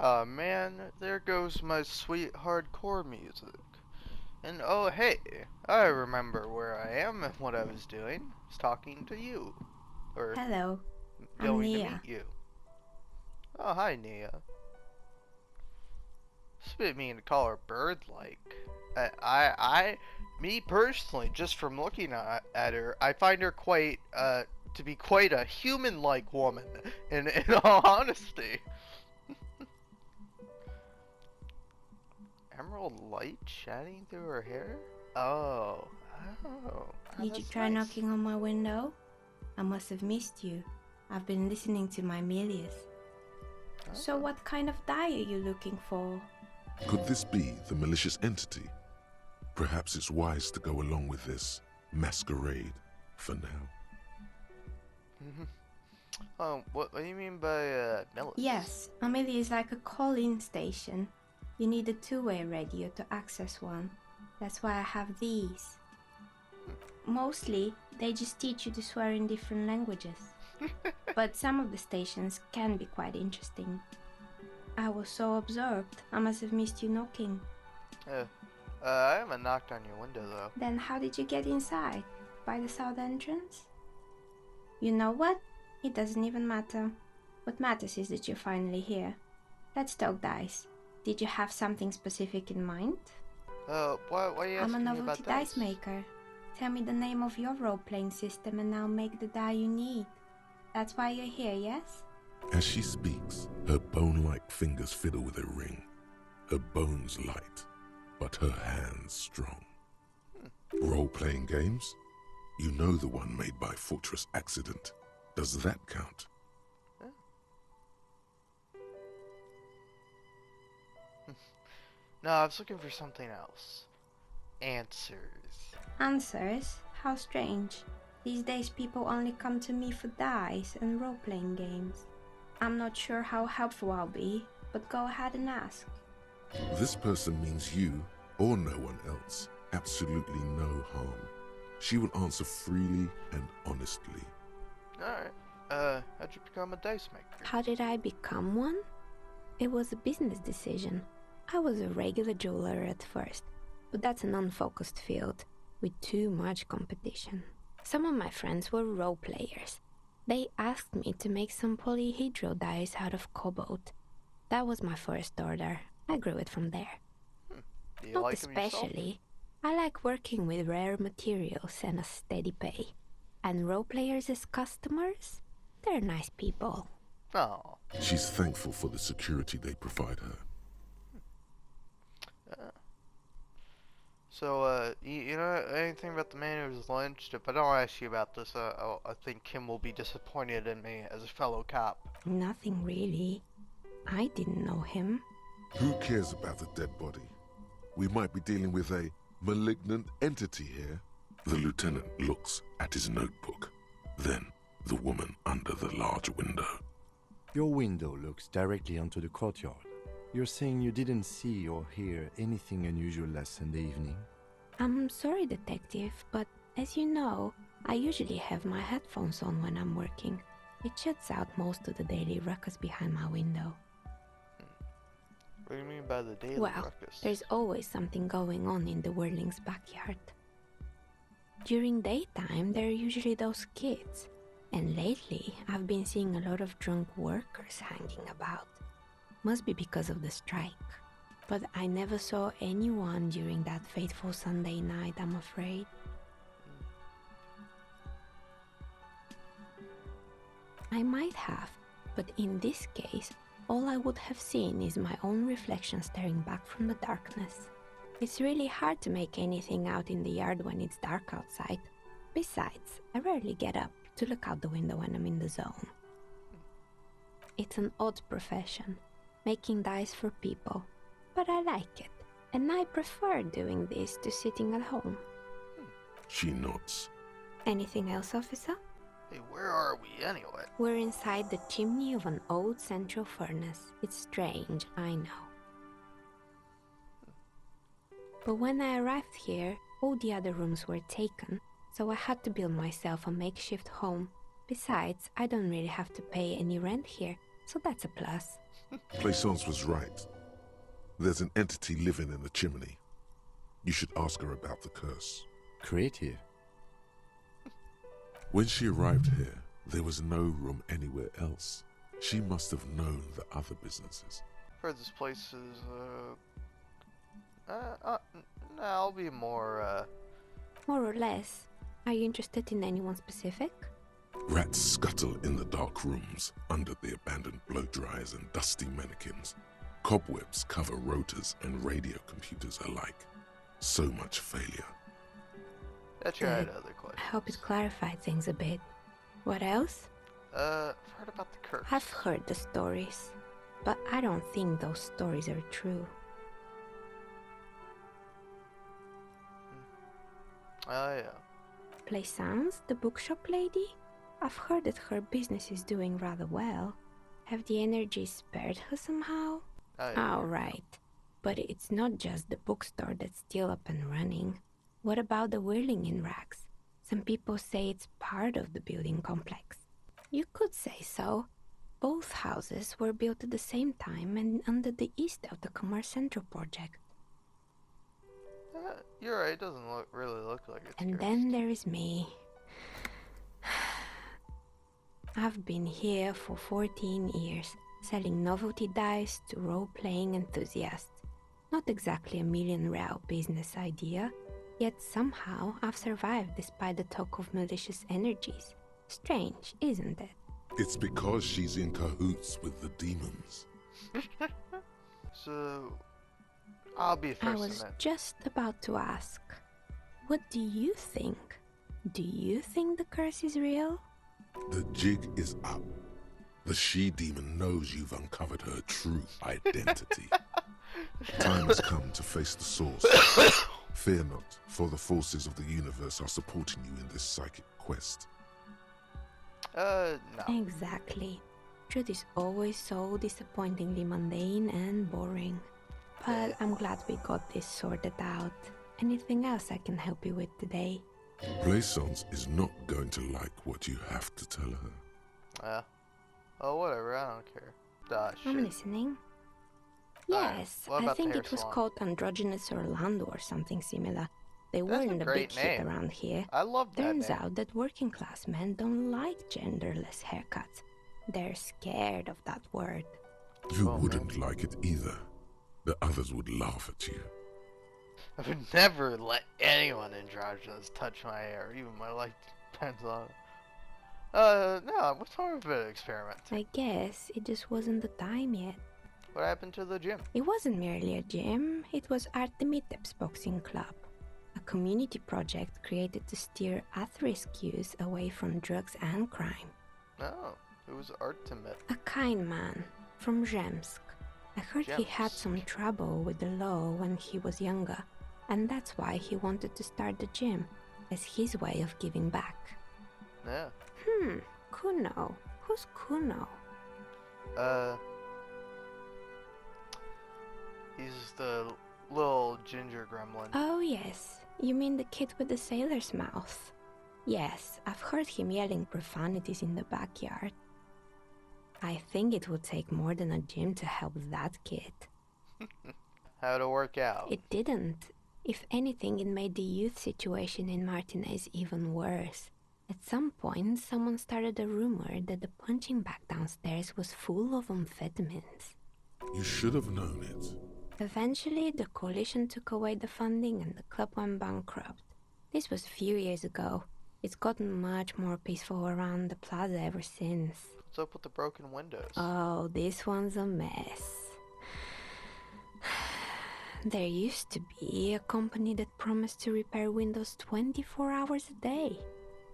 Ah, man, there goes my sweet hardcore music. And oh, hey, I remember where I am and what I was doing. I was talking to you. Or Hello, I'm going to meet Neha. you. Oh, hi, Neha. It's a bit mean to call her bird-like. Me personally, just from looking at her, I find her to be quite a human-like woman, in all honesty. Emerald light shining through her hair? Oh, Did you that's try nice. knocking on my window? I must have missed you. I've been listening to my Melius. So, Oh. what kind of dye are you looking for? Could this be the malicious entity? Perhaps it's wise to go along with this masquerade for now. Oh, what do you mean by Melis? Yes, Amelia is like a call-in station. You need a two-way radio to access one. That's why I have these. Mostly, they just teach you to swear in different languages. But some of the stations can be quite interesting. I was so absorbed, I must have missed you knocking. Uh, I haven't knocked on your window though. Then how did you get inside? By the south entrance? You know what? It doesn't even matter. What matters is that you're finally here. Let's talk dice. Did you have something specific in mind? Why are you I'm a asking me novelty about dice dice? maker. Tell me the name of your role-playing system and I'll make the die you need. That's why you're here, yes? As she speaks, her bone-like fingers fiddle with a ring. Her bones light, but her hands strong. Role-playing games? You know the one made by Fortress Accident. Does that count? No, I was looking for something else. Answers. Answers? How strange. These days people only come to me for dice and role-playing games. I'm not sure how helpful I'll be, but go ahead and ask. This person means you or no one else. Absolutely no harm. She will answer freely and honestly. Alright. How'd you become a dice maker? How did I become one? It was a business decision. I was a regular jeweler at first, but that's an unfocused field with too much competition. Some of my friends were role players. They asked me to make some polyhedral dice out of cobalt. That was my first order. I grew it from there. Do you Not like them yourself? especially. I like working with rare materials and a steady pay. And role players as customers? They're nice people. Oh. She's thankful for the security they provide her. So, you know anything about the man who was lynched? If I don't ask you about this, I think Kim will be disappointed in me as a fellow cop. Nothing really. I didn't know him. Who cares about the dead body? We might be dealing with a malignant entity here. The lieutenant looks at his notebook. Then, the woman under the large window. Your window looks directly onto the courtyard. You're saying you didn't see or hear anything unusual last Sunday evening? I'm sorry, detective, but as you know, I usually have my headphones on when I'm working. It shuts out most of the daily ruckus behind my window. What do you mean by the daily Well, ruckus? there's always something going on in the Whirling's backyard. During daytime, there are usually those kids. And lately, I've been seeing a lot of drunk workers hanging about. Must be because of the strike. But I never saw anyone during that fateful Sunday night, I'm afraid. I might have, but in this case, all I would have seen is my own reflection staring back from the darkness. It's really hard to make anything out in the yard when it's dark outside. Besides, I rarely get up to look out the window when I'm in the zone. It's an odd profession, making dice for people, but I like it, and I prefer doing this to sitting at home. She nods. Anything else, officer? Hey, where are we anyway? We're inside the chimney of an old central furnace. It's strange, I know. But when I arrived here, all the other rooms were taken, so I had to build myself a makeshift home. Besides, I don't really have to pay any rent here, so that's a plus. Plaisance was right. There's an entity living in the chimney. You should ask her about the curse. Creative. When she arrived here, there was no room anywhere else. She must have known the other businesses. Heard this place is, I'll be more, More or less. Are you interested in anyone specific? Rats scuttle in the dark rooms, under the abandoned blow dryers and dusty mannequins. Cobwebs cover rotors and radio computers alike. So much failure. I tried other questions. I hope it clarified things a bit. What else? I've heard about the curse. I've heard the stories, but I don't think those stories are true. Oh, yeah. Plaisance, the bookshop lady? I've heard that her business is doing rather well. Have the energy spared her somehow? Oh, yeah. Oh, right. But it's not just the bookstore that's still up and running. What about the whirling in rags? Some people say it's part of the building complex. You could say so. Both houses were built at the same time and under the East of the Commerce Central project. You're right, it doesn't really look like it's And cursed. then there is me. I've been here for 14 years, selling novelty dice to role-playing enthusiasts. Not exactly a million-real business idea, yet somehow I've survived despite the talk of malicious energies. Strange, isn't it? It's because she's in cahoots with the demons. So, I'll be I first was to mention. just about to ask, what do you think? Do you think the curse is real? The jig is up. The she-demon knows you've uncovered her true identity. Time has come to face the source. Fear not, for the forces of the universe are supporting you in this psychic quest. No. Exactly. Truth is always so disappointingly mundane and boring. But I'm glad we got this sorted out. Anything else I can help you with today? Plaisance is not going to like what you have to tell her. Oh, whatever, I don't care. I'm Shit. listening. Alright, Yes, what I about the think hair it was salon? called Androgynous Orlando or something similar. They That's a weren't a great big hit name. around here. I love that Turns name. out that working class men don't like genderless haircuts. They're scared of that word. You Oh, wouldn't like it either. The others would laugh at you. I would never let anyone androgynous touch my hair, even my life depends on it. No, what's wrong with an experiment? I guess it just wasn't the time yet. What happened to the gym? It wasn't merely a gym, it was Artemitep's boxing club. A community project created to steer at-risk youth away from drugs and crime. No, it was Artemis. A kind man from Zemsk. I heard he had some trouble with the law when he was younger, and that's why he wanted to start the gym, as his way of giving back. Yeah. Kuno. Who's Kuno? He's the little ginger gremlin. Oh yes, you mean the kid with the sailor's mouth. Yes, I've heard him yelling profanities in the backyard. I think it would take more than a gym to help that kid. How'd it work out? It didn't. If anything, it made the youth situation in Martinez even worse. At some point, someone started a rumor that the punching bag downstairs was full of amphetamines. You should have known it. Eventually, the coalition took away the funding and the club went bankrupt. This was a few years ago. It's gotten much more peaceful around the plaza ever since. What's up with the broken windows? Oh, this one's a mess. There used to be a company that promised to repair windows 24 hours a day.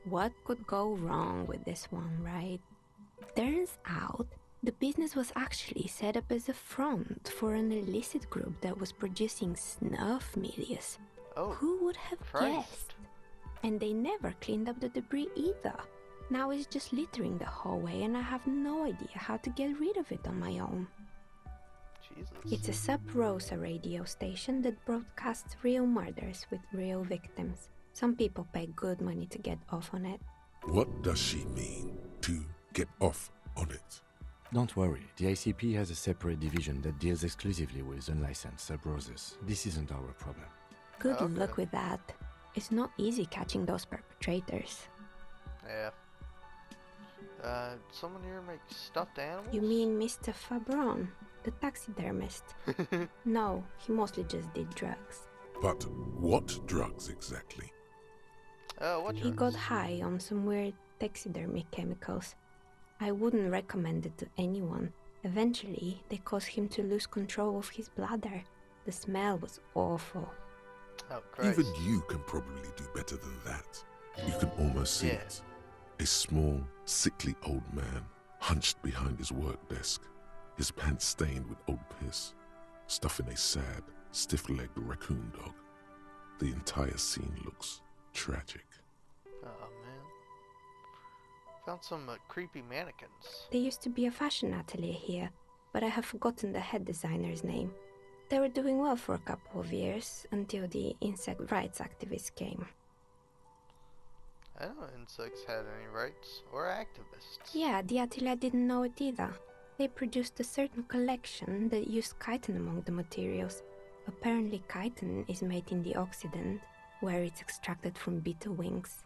What could go wrong with this one, right? Turns out, the business was actually set up as a front for an illicit group that was producing snuff milias. Oh, Who would have Christ. guessed? And they never cleaned up the debris either. Now it's just littering the hallway and I have no idea how to get rid of it on my own. Jesus. It's a Sub Rosa radio station that broadcasts real murders with real victims. Some people pay good money to get off on it. What does she mean to get off on it? Don't worry, the ICP has a separate division that deals exclusively with unlicensed sub-roses. This isn't our problem. Good Okay. luck with that. It's not easy catching those perpetrators. Yeah. Someone here makes stuffed animals? You mean Mr. Fabron, the taxidermist? No, he mostly just did drugs. But what drugs exactly? What He got drugs? high on some weird taxidermy chemicals. I wouldn't recommend it to anyone. Eventually, they caused him to lose control of his bladder. The smell was awful. Oh, Christ. Even you can probably do better than that. You can almost see Yeah. it. A small, sickly old man, hunched behind his work desk, his pants stained with old piss, stuffing a sad, stiff-legged raccoon dog. The entire scene looks tragic. Oh, man. Found some creepy mannequins. There used to be a fashion atelier here, but I have forgotten the head designer's name. They were doing well for a couple of years, until the insect rights activists came. I didn't know insects had any rights or activists. Yeah, the atelier didn't know it either. They produced a certain collection that used chitin among the materials. Apparently chitin is made in the Occident, where it's extracted from beetle wings.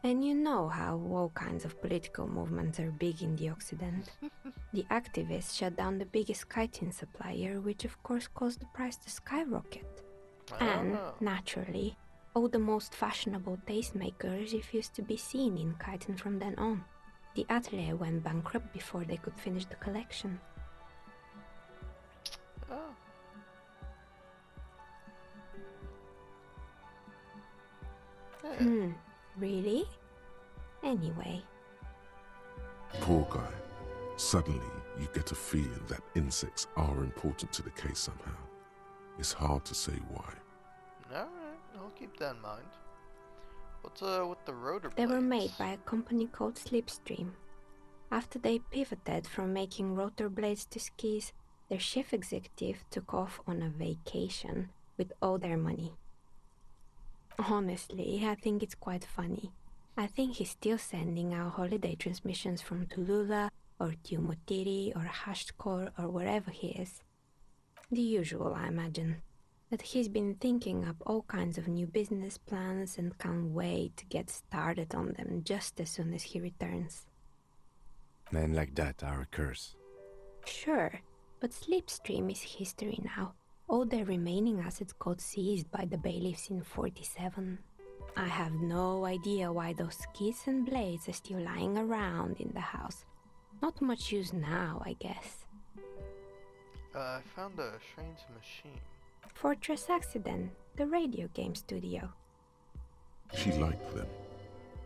And you know how all kinds of political movements are big in the Occident. The activists shut down the biggest chitin supplier, which of course caused the price to skyrocket. And, Oh. naturally, all the most fashionable tastemakers refused to be seen in chitin from then on. The atelier went bankrupt before they could finish the collection. Oh. Yeah. Really? Anyway, Poor guy. Suddenly, you get a feeling that insects are important to the case somehow. It's hard to say why. Alright, I'll keep that in mind. What's with the rotor blades? they were made by a company called Slipstream. After they pivoted from making rotor blades to skis, their chief executive took off on a vacation with all their money. Honestly, I think it's quite funny. I think he's still sending out holiday transmissions from Tulula or Tiumotiri or Hashtkor or wherever he is. The usual, I imagine. But he's been thinking up all kinds of new business plans and can't wait to get started on them just as soon as he returns. Men like that are a curse. Sure, but Slipstream is history now. All their remaining assets got seized by the bailiffs in 47. I have no idea why those skis and blades are still lying around in the house. Not much use now, I guess. I found a strange machine. Fortress Accident, the radio game studio. She liked them.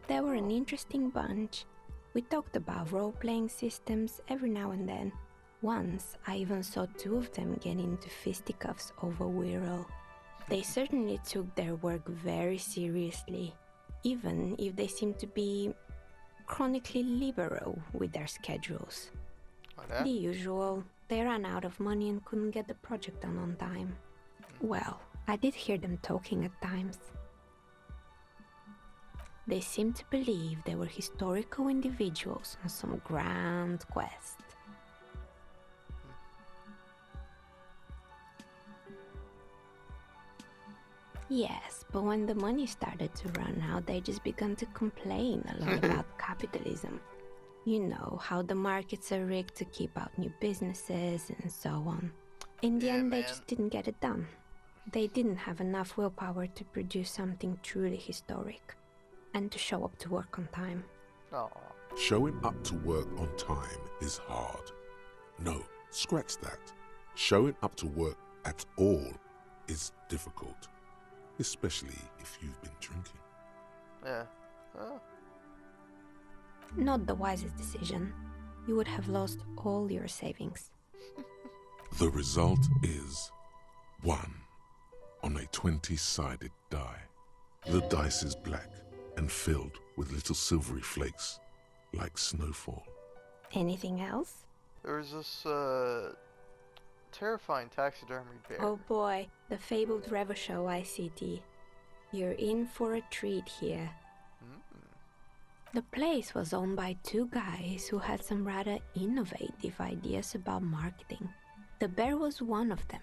They were an interesting bunch. We talked about role-playing systems every now and then. Once, I even saw two of them get into fisticuffs over Wirral. They certainly took their work very seriously, even if they seemed to be chronically liberal with their schedules. What that? The usual, they ran out of money and couldn't get the project done on time. Well, I did hear them talking at times. They seemed to believe they were historical individuals on some grand quest. Yes, but when the money started to run out, they just began to complain a lot about capitalism. You know, how the markets are rigged to keep out new businesses and so on. In the Yeah, end, they man. just didn't get it done. They didn't have enough willpower to produce something truly historic, and to show up to work on time. Aw. Showing up to work on time is hard. No, scratch that. Showing up to work at all is difficult, especially if you've been drinking. Yeah. Oh. Not the wisest decision. You would have lost all your savings. The result is 1 on a 20-sided die. The dice is black and filled with little silvery flakes, like snowfall. Anything else? There was this, terrifying taxidermy bear. Oh boy, the fabled Revachol ICT. You're in for a treat here. The place was owned by two guys who had some rather innovative ideas about marketing. The bear was one of them.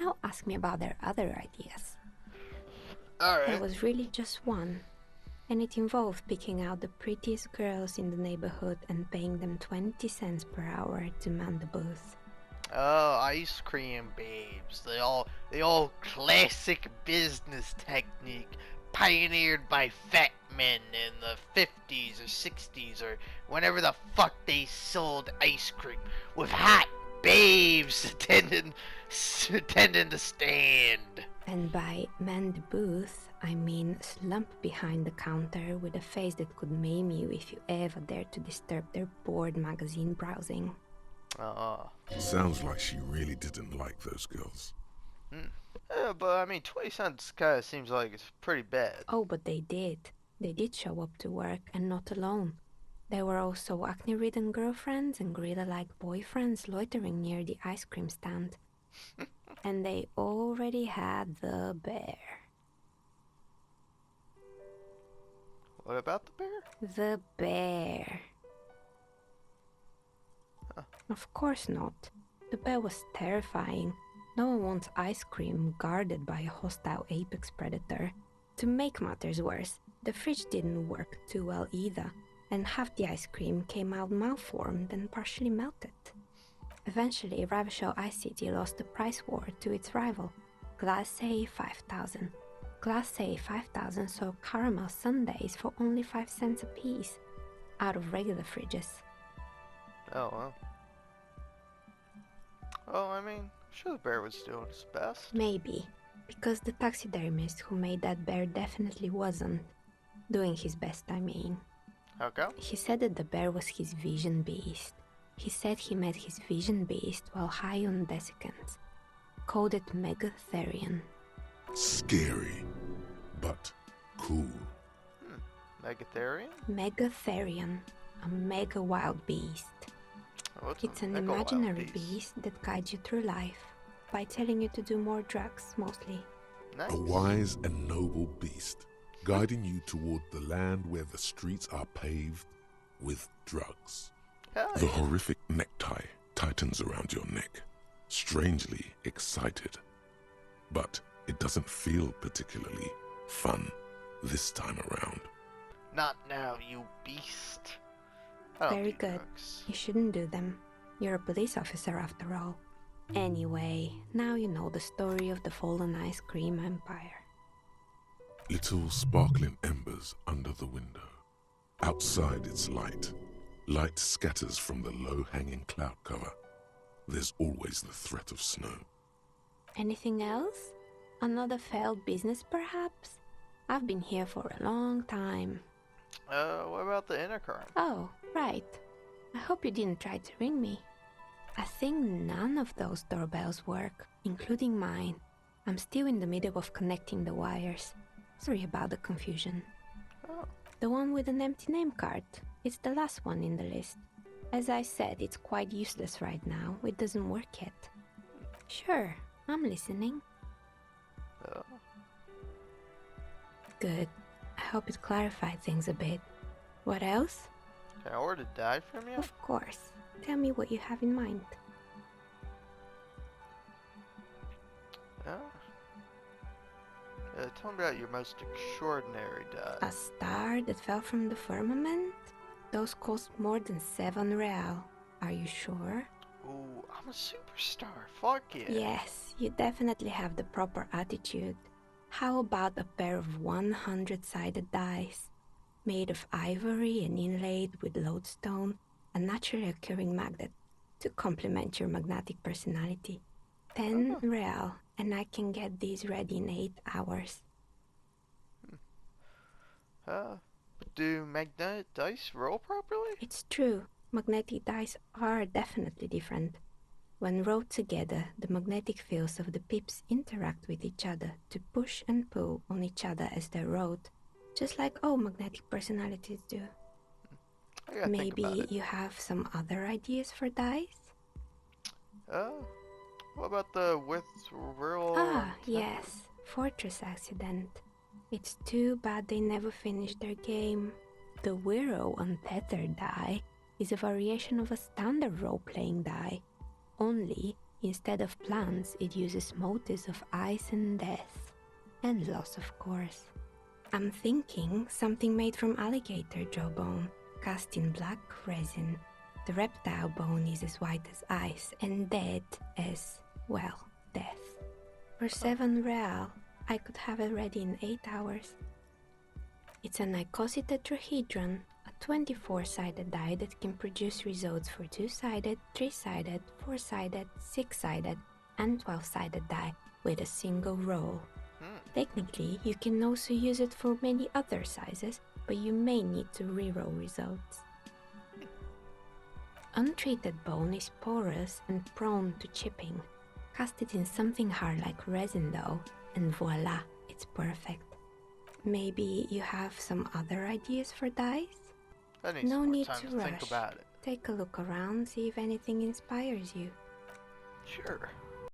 Now ask me about their other ideas. There Alright. was really just one, and it involved picking out the prettiest girls in the neighborhood and paying them 20 cents per hour to man the booth. Oh, ice cream babes. The old classic business technique pioneered by fat men in the 50s or 60s or whenever the fuck they sold ice cream with hot babes attending to stand. And by man the booth, I mean slump behind the counter with a face that could maim you if you ever dared to disturb their bored magazine browsing. Sounds like she really didn't like those girls. Yeah, but I mean, 20 cents kind of seems like it's pretty bad. Oh, but they did. They did show up to work, and not alone. There were also acne-ridden girlfriends and gorilla-like boyfriends loitering near the ice cream stand. And they already had the bear. What about the bear? The bear. Of course not. The bear was terrifying. No one wants ice cream guarded by a hostile apex predator. To make matters worse, the fridge didn't work too well either, and half the ice cream came out malformed and partially melted. Eventually, Ravishell Ice City lost the price war to its rival, Glacé 5000. Glacé 5000 sold caramel sundaes for only 5 cents a piece, out of regular fridges. Oh, well. Well, I mean, sure the bear was doing his best. Maybe, because the taxidermist who made that bear definitely wasn't. Doing his best, I mean. Okay. He said that the bear was his vision beast. He said he met his vision beast while high on desiccants. Called it Megatherion. Scary, but cool. Megatherium? Megatherion, a mega wild beast. What's It's a an mega wild imaginary beast that guides you through life by telling you to do more drugs, mostly. Nice. A wise and noble beast, guiding you toward the land where the streets are paved with drugs. Hell The yeah. horrific necktie tightens around your neck, strangely excited. But it doesn't feel particularly fun this time around. Not now, you beast. I don't Very do good. drugs. You shouldn't do them. You're a police officer after all. Anyway, now you know the story of the fallen ice cream empire. Little sparkling embers under the window. Outside its light. Light scatters from the low-hanging cloud cover. There's always the threat of snow. Anything else? Another failed business, perhaps? I've been here for a long time. What about the intercom? Oh, right. I hope you didn't try to ring me. I think none of those doorbells work, including mine. I'm still in the middle of connecting the wires. Sorry about the confusion. Oh. The one with an empty name card. It's the last one in the list. As I said, it's quite useless right now. It doesn't work yet. Sure, I'm listening. Oh. Good. I hope it clarified things a bit. What else? Can I order to die from you? Of course. Tell me what you have in mind. Oh. Tell me about your most extraordinary die. A star that fell from the firmament? Those cost more than 7 real. Are you sure? Ooh, I'm a superstar. Fuck yeah. Yes, you definitely have the proper attitude. How about a pair of 100-sided dice? Made of ivory and inlaid with lodestone, a naturally occurring magnet, to complement your magnetic personality. 10 real, and I can get these ready in 8 hours. Do magnetic dice roll properly? It's true, magnetic dice are definitely different. When rolled together, the magnetic fields of the pips interact with each other to push and pull on each other as they're rolled, just like all magnetic personalities do. I gotta think about Maybe it. you have some other ideas for dice? What about the with real? Ah, yes, Fortress Accident. It's too bad they never finished their game. The Wiro untethered die is a variation of a standard role-playing die, only instead of plants it uses motifs of ice and death, and loss of course. I'm thinking something made from alligator jawbone, cast in black resin. The reptile bone is as white as ice and dead as, well, death. For 7 real, I could have it ready in 8 hours. It's an icositetrahedron, a 24-sided die that can produce results for 2-sided, 3-sided, 4-sided, 6-sided, and 12-sided die with a single roll. Technically, you can also use it for many other sizes, but you may need to reroll results. Untreated bone is porous and prone to chipping. Cast it in something hard like resin though, and voila, it's perfect. Maybe you have some other ideas for dice? I need No some more need time to to think rush. about it. Take a look around, see if anything inspires you. Sure.